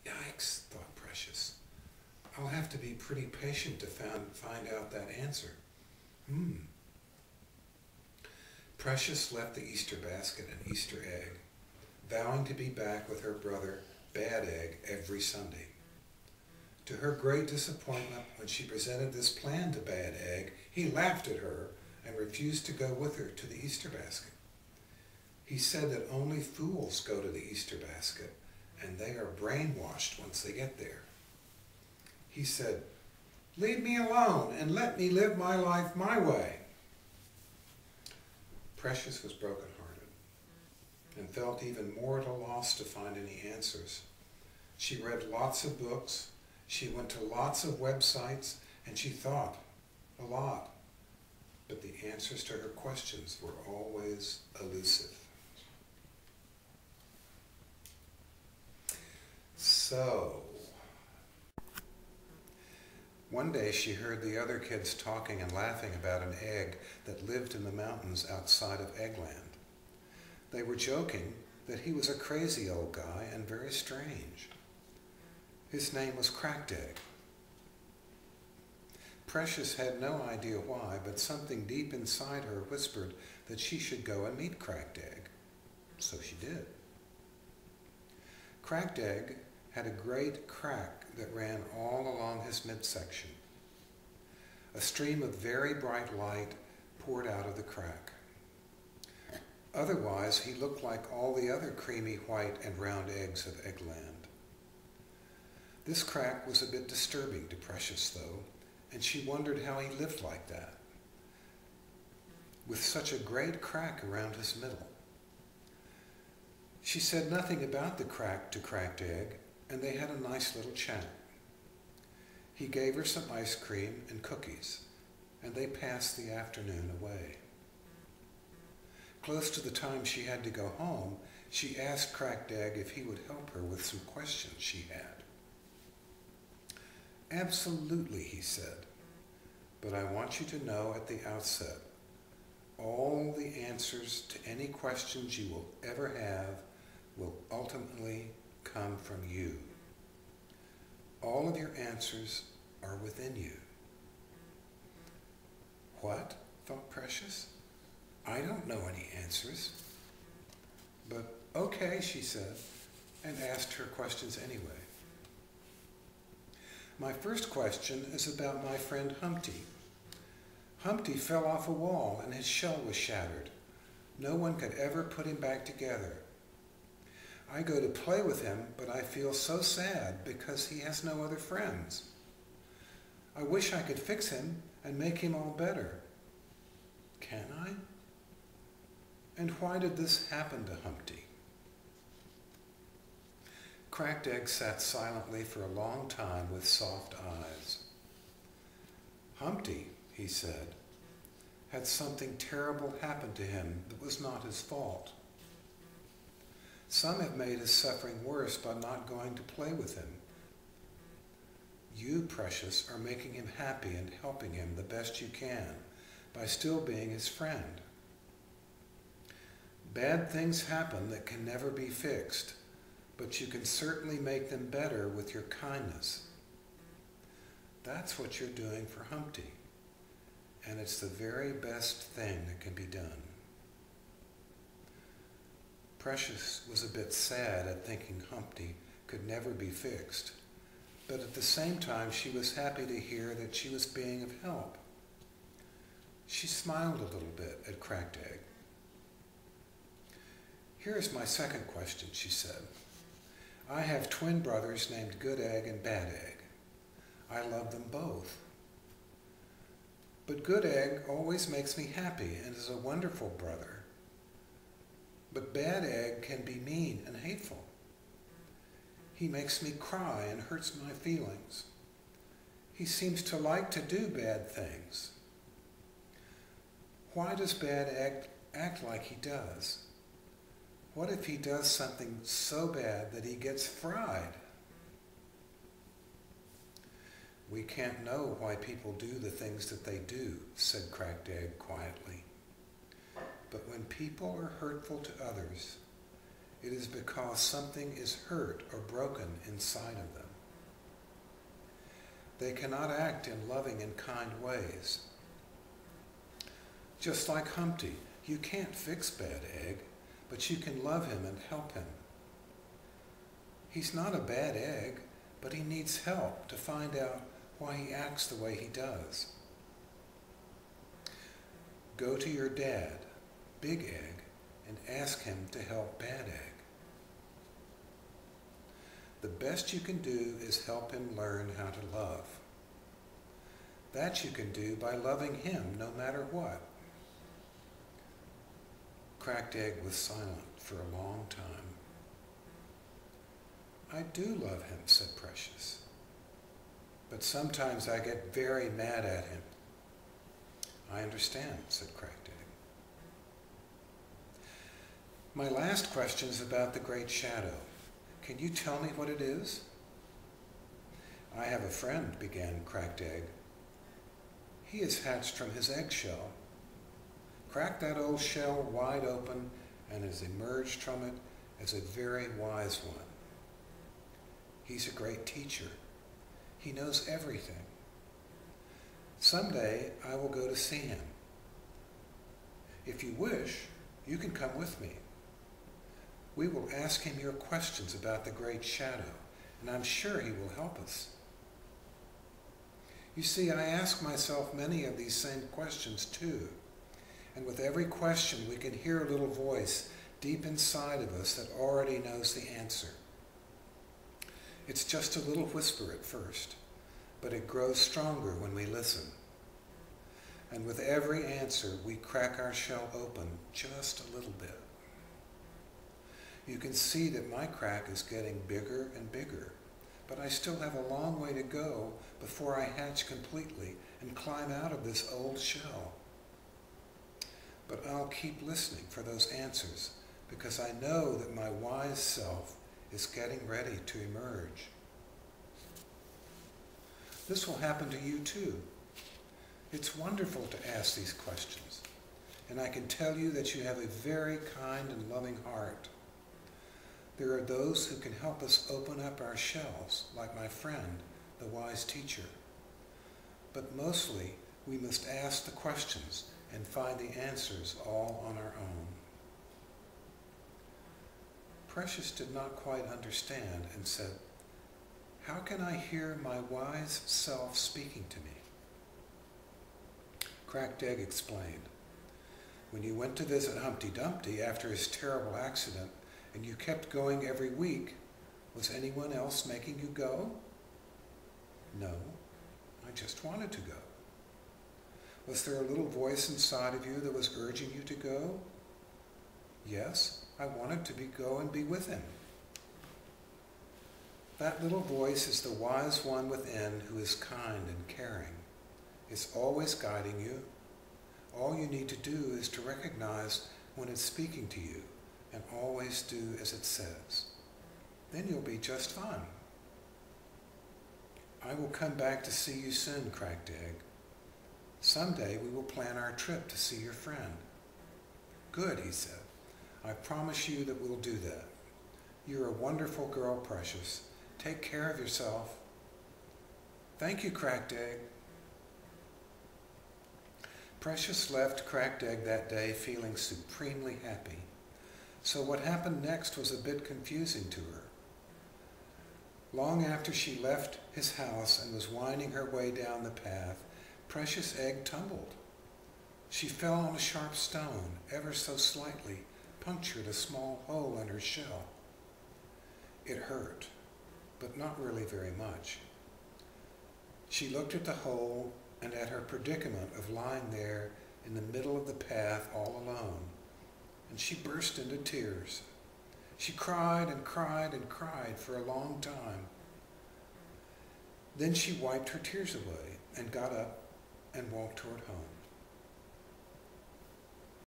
Yikes, thought Precious. I'll have to be pretty patient to find out that answer. Precious left the Easter basket and Easter egg, vowing to be back with her brother, Bad Egg, every Sunday. To her great disappointment, when she presented this plan to Bad Egg, he laughed at her and refused to go with her to the Easter basket. He said that only fools go to the Easter basket, and they are brainwashed once they get there. He said, "Leave me alone and let me live my life my way." Precious was broken-hearted and felt even more at a loss to find any answers. She read lots of books, she went to lots of websites, and she thought a lot. But the answers to her questions were always elusive. So, one day she heard the other kids talking and laughing about an egg that lived in the mountains outside of Eggland. They were joking that he was a crazy old guy and very strange. His name was Cracked Egg. Precious had no idea why, but something deep inside her whispered that she should go and meet Cracked Egg. So she did. Cracked Egg had a great crack that ran all along his midsection. A stream of very bright light poured out of the crack. Otherwise, he looked like all the other creamy white and round eggs of Eggland. This crack was a bit disturbing to Precious, though, and she wondered how he lived like that, with such a great crack around his middle. She said nothing about the crack to Cracked Egg, and they had a nice little chat. He gave her some ice cream and cookies, and they passed the afternoon away. Close to the time she had to go home, she asked Cracked Egg if he would help her with some questions she had. "Absolutely," he said, "but I want you to know at the outset, all the answers to any questions you will ever have will ultimately come from you. All of your answers are within you." "What?" thought Precious. "I don't know any answers." But okay, she said, and asked her questions anyway. "My first question is about my friend Humpty. Humpty fell off a wall and his shell was shattered. No one could ever put him back together. I go to play with him, but I feel so sad because he has no other friends. I wish I could fix him and make him all better. Can I? And why did this happen to Humpty?" Cracked Egg sat silently for a long time with soft eyes. "Humpty," he said, "had something terrible happen to him that was not his fault. Some have made his suffering worse by not going to play with him. You, Precious, are making him happy and helping him the best you can by still being his friend. Bad things happen that can never be fixed, but you can certainly make them better with your kindness. That's what you're doing for Humpty, and it's the very best thing that can be done." Precious was a bit sad at thinking Humpty could never be fixed, but at the same time she was happy to hear that she was being of help. She smiled a little bit at Cracked Egg. "Here's my second question," she said. "I have twin brothers named Good Egg and Bad Egg. I love them both. But Good Egg always makes me happy and is a wonderful brother. But Bad Egg can be mean and hateful. He makes me cry and hurts my feelings. He seems to like to do bad things. Why does Bad Egg act like he does? What if he does something so bad that he gets fried?" "We can't know why people do the things that they do," said Cracked Egg quietly. "But when people are hurtful to others, it is because something is hurt or broken inside of them. They cannot act in loving and kind ways. Just like Humpty, you can't fix Bad Egg, but you can love him and help him. He's not a bad egg, but he needs help to find out why he acts the way he does. Go to your dad, Big Egg, and ask him to help Bad Egg. The best you can do is help him learn how to love. That you can do by loving him no matter what. Cracked Egg was silent for a long time. I do love him, said Precious, but sometimes I get very mad at him. I understand, said Cracked Egg. My last question is about the Great Shadow. Can you tell me what it is? I have a friend, began Cracked Egg. He is hatched from his eggshell. Crack that old shell wide open and has emerged from it as a very wise one. He's a great teacher. He knows everything. Someday I will go to see him. If you wish, you can come with me. We will ask him your questions about the Great Shadow, and I'm sure he will help us. You see, I ask myself many of these same questions too, and with every question we can hear a little voice deep inside of us that already knows the answer. It's just a little whisper at first, but it grows stronger when we listen. And with every answer, we crack our shell open just a little bit. You can see that my crack is getting bigger and bigger, but I still have a long way to go before I hatch completely and climb out of this old shell. But I'll keep listening for those answers because I know that my wise self is getting ready to emerge. This will happen to you too. It's wonderful to ask these questions, and I can tell you that you have a very kind and loving heart. There are those who can help us open up our shells, like my friend, the wise teacher. But mostly, we must ask the questions and find the answers all on our own. Precious did not quite understand and said, "How can I hear my wise self speaking to me?" Cracked Egg explained, "When you went to visit Humpty Dumpty after his terrible accident, and you kept going every week, was anyone else making you go?" "No, I just wanted to go." "Was there a little voice inside of you that was urging you to go?" "Yes, I wanted to go and be with him." That little voice is the wise one within who is kind and caring. It's always guiding you. All you need to do is to recognize when it's speaking to you and always do as it says. Then you'll be just fine. I will come back to see you soon, Cracked Egg. Someday we will plan our trip to see your friend. Good, he said. I promise you that we'll do that. You're a wonderful girl, Precious. Take care of yourself. Thank you, Cracked Egg. Precious left Cracked Egg that day feeling supremely happy. So what happened next was a bit confusing to her. Long after she left his house and was winding her way down the path, Precious Egg tumbled. She fell on a sharp stone, ever so slightly, punctured a small hole in her shell. It hurt, but not really very much. She looked at the hole and at her predicament of lying there in the middle of the path all alone, and she burst into tears. She cried and cried and cried for a long time. Then she wiped her tears away and got up and walked toward home.